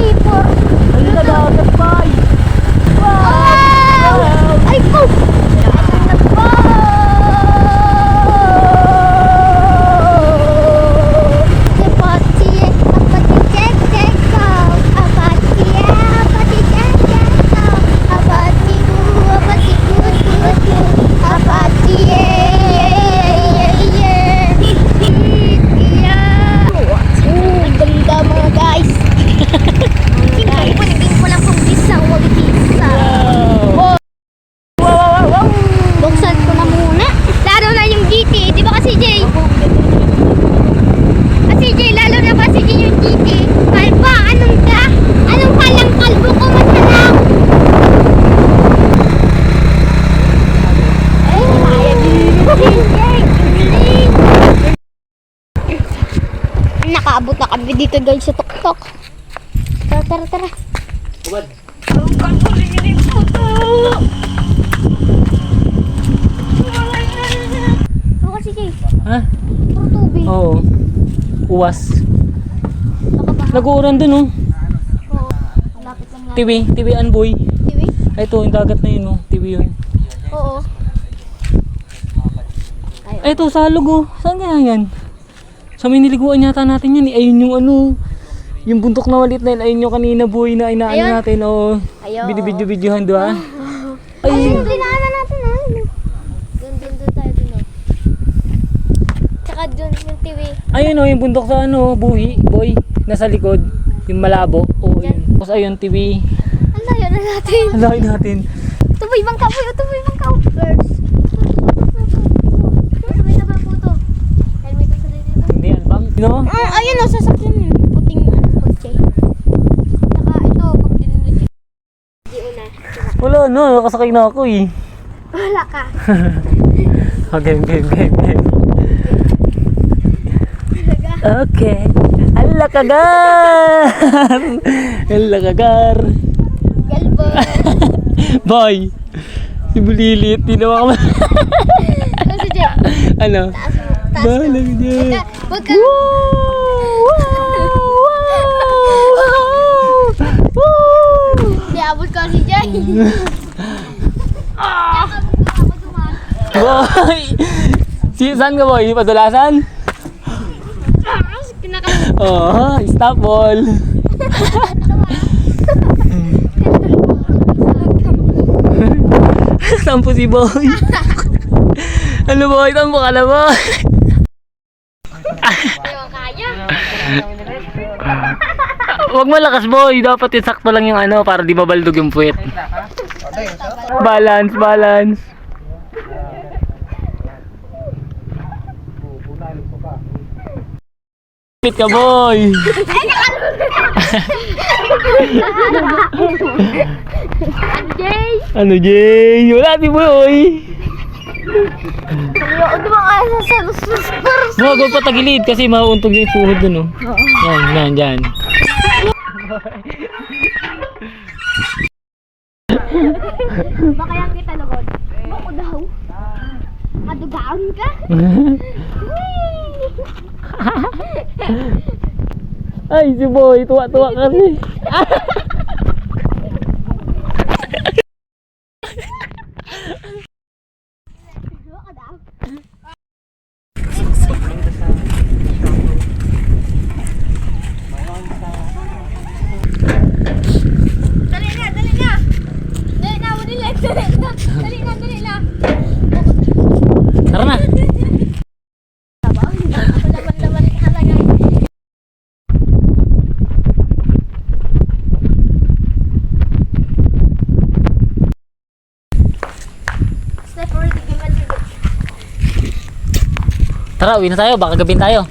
skipper. Ano na dagat pa? Wow! Ay po! Nakaabot na kami dito guys sa tuktok. Tara, tara, tara. Ubad. Ano kasi Jay? Ha? Puro tubig. Oo. Uwas. Nakabaha. Nag-uuran dun oh. Oo. Malapit lang natin. Tiwi an boy. Tiwi? Ay ito, yung dagat na yun oh. Tiwi yun. Oo. Ay ito, salog oh. Saan kaya yan? Sa may niliguan yata natin yan eh. Ayun yung ano. Yung buntok na walit na yun. Ayun yung kanina boy na inaano Ayun. natin oh. Ayun. Bidyo-videohan do ah. Ayun, dinaanan natin ha. Doon tayo dun oh. Tsaka dun yung tiwi. Ayun oh, yung bundok sa ano, buhi, boy. Nasa likod. Yung malabo. Oo, Yan. yun. Tapos ayun, TV. Ang layo na natin. Ang laki natin. Tuboy bangka po yun, tuboy bangka. Birds. Sabay na ba po to? Helmet ang sabay dito. Hindi, albang. No? Ayun o, sasakyan yun. Puting kotse. Saka ito, pag dinunod yung di una. Wala no, nakasakay na ako eh. Wala ka. Game. Talaga. Okay. Ala kagar! Ala kagar! Galbo. Boy! Si Bulilit, tinawa ka ba? Ano si Jay? Ano? Taas mo. Taas mo. Balag niya. Wag ka. Di abot ko si Jay. Boy! Saan ka boy? Padulasan? Oo, stop ball. Tampo si boy. Ano boy? Tampo ka na boy. Ayaw kaya. Huwag malakas boy. Dapat sakto lang yung ano para di mabaldog yung puwet. Balance. Pit ka boy. Jay. Ano Jay? Wala di boy. Ayaw di ba kaya sa spurs? Huwag mo patagilid kasi mauuntog yung tuhod dun oh. Yan, dyan. Baka yan kita lugod. Bako daw. Kadugaon ka? Ay si boy, tuwa-tuwa kasi. Baka daw. Dali na. Dali na. Tara na. Laban halaga. Tara, uwi na tayo. Baka gabin tayo.